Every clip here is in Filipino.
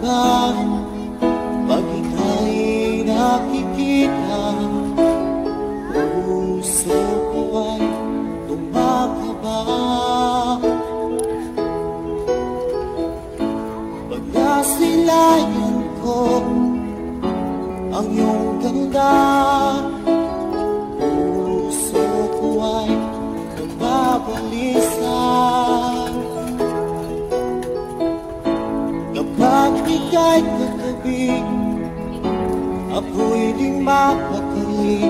ba pag ika'y nakikita? Puso ko ay tumakaba pag nasilayan ko ang iyong ganda. Puso ko ay nababalisa kapag ika'y katabi. Ako'y di mapakali,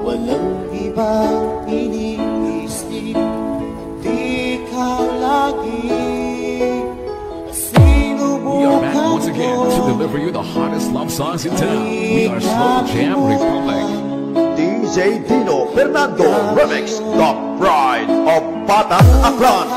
walang ibang iniisip, di ka lagi. We are back once again to deliver you the hottest love songs in town. We are Slow Jam Republic. DJ Dino Fernando Remix, The Pride of Batang Aklan.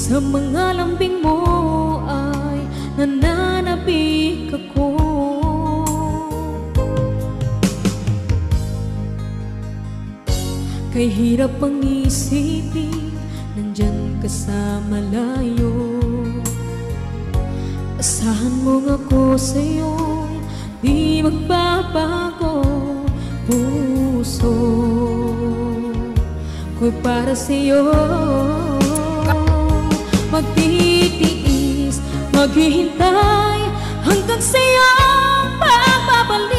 Sa mga lambing mo ay nananabik ako. Kay hirap ang isipin, nandyan ka sa malayo. Asahan mong ako sa'yo, di magbabago. Puso ko'y para sa'yo. Magtitiis, maghihintay hanggang sa'yo pagbabalik.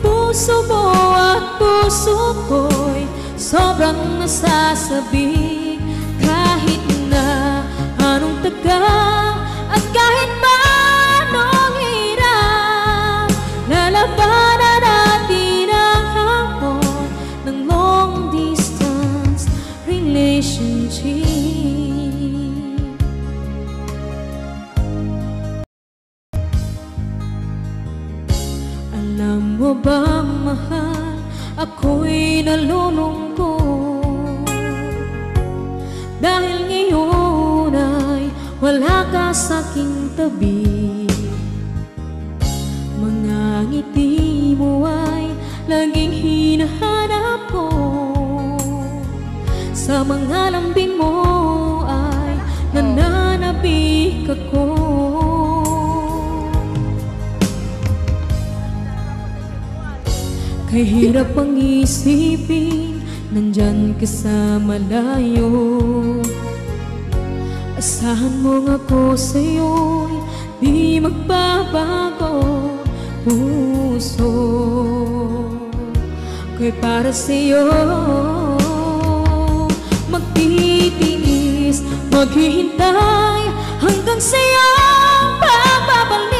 Puso mo at puso ko'y sobrang nasasabik. Kahit na anong tagal at kahit pa anong hirap, lalabanan natin ang hamon ng long distance relationship. Alam mo ba, mahal, ako'y nalulungkot dahil ngayon ay wala ka sa'king tabi. Mga ngiti mo ay laging hinahanap ko. Sa mga lambing mo ay nananabik ako. Kay hirap ang isipin, nandyan ka sa malayo. Asahan mo nga ako sa'yo'y di magbabago. Puso ko'y para sa'yo. Magtitiis, maghihintay hanggang sa'yo pagbabalik.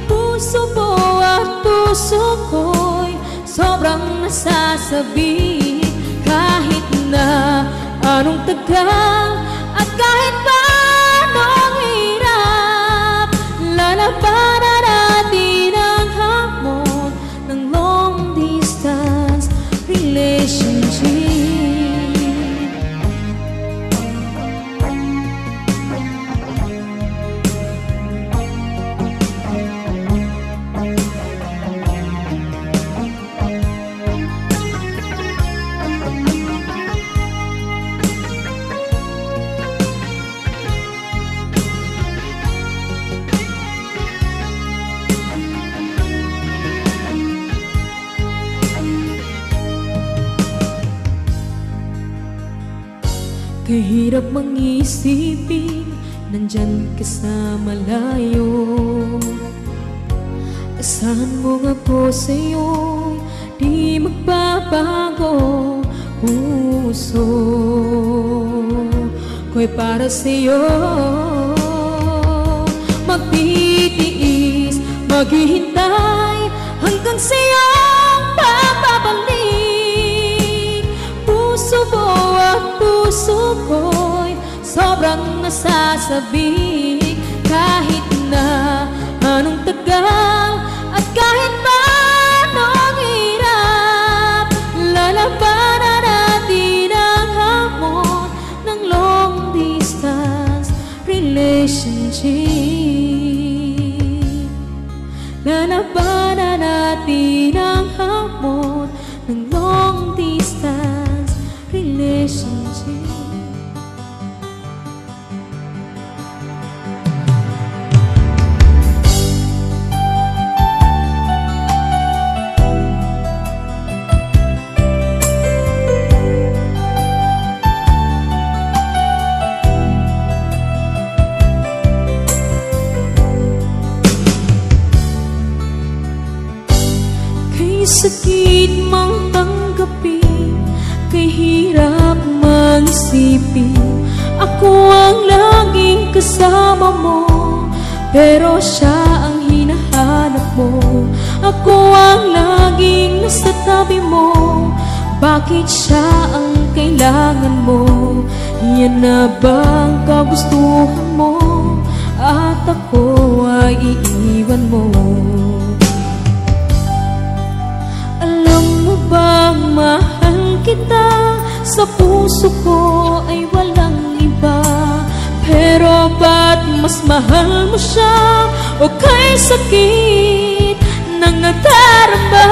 Puso mo at puso ko'y sobrang nasasabik. Kahit na anong tagal at kahit pa anong hirap, lalabanan natin ang hamon ng long distance relationship. Kahirap mang isipin, nandyan ka sa malayo. Asahan mo nga po sa'yo, di magbabago. Puso ko'y para sa'yo. Magtitiis, maghihintay hanggang sa'yo pagbabalik. Puso mo at puso ko'y sobrang nasasabik. Kahit na anong tagal at kahit pa anong hirap, lalabanan natin ang hamon ng long distance relationship. Lalabanan natin ang hamon ng long distance relationship. Kay sakit mang tanggapin, kay hirap mang isipin, ako ang laging kasama mo, pero siya ang hinahanap mo. Ako ang laging nasa tabi mo, bakit siya ang kailangan mo? Yan na bang kagustuhan mo, at ako ay iiwan mo? Alam mo bang mahal kita sa puso puso ko ay walang iba. Pero ba't mas mahal mo siya? O kay sakit ng nadarama?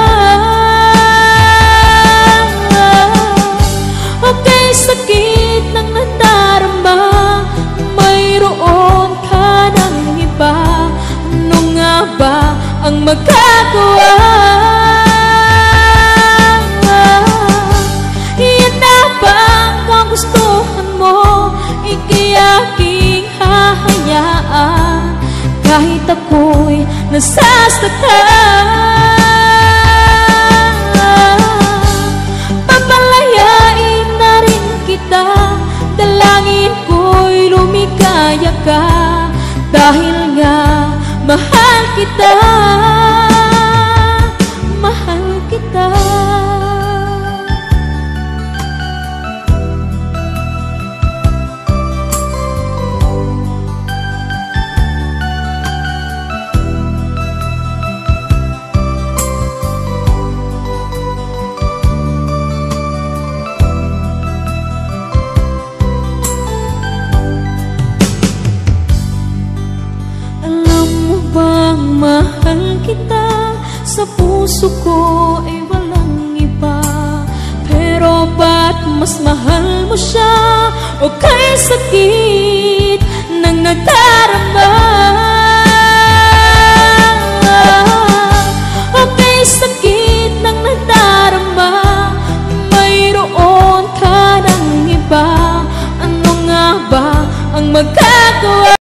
O kay sakit ng nadarama, mayroon ka ng iba. Ano nga ba ang magagawa? Yan na ba ang kagustuhan mo? Ikiyaking hahayaan kahit ako'y nasasaktan. Papalayain na rin kita, dalangin ko'y lumikaya ka. Dahil nga mahal kita, mahal kita. Mahal kita, sa puso ko ay walang iba. Pero ba't mas mahal mo siya? O kay sakit ng nadarama? O kay sakit ng nadarama, mayroon ka ng iba. Ano nga ba ang magagawa?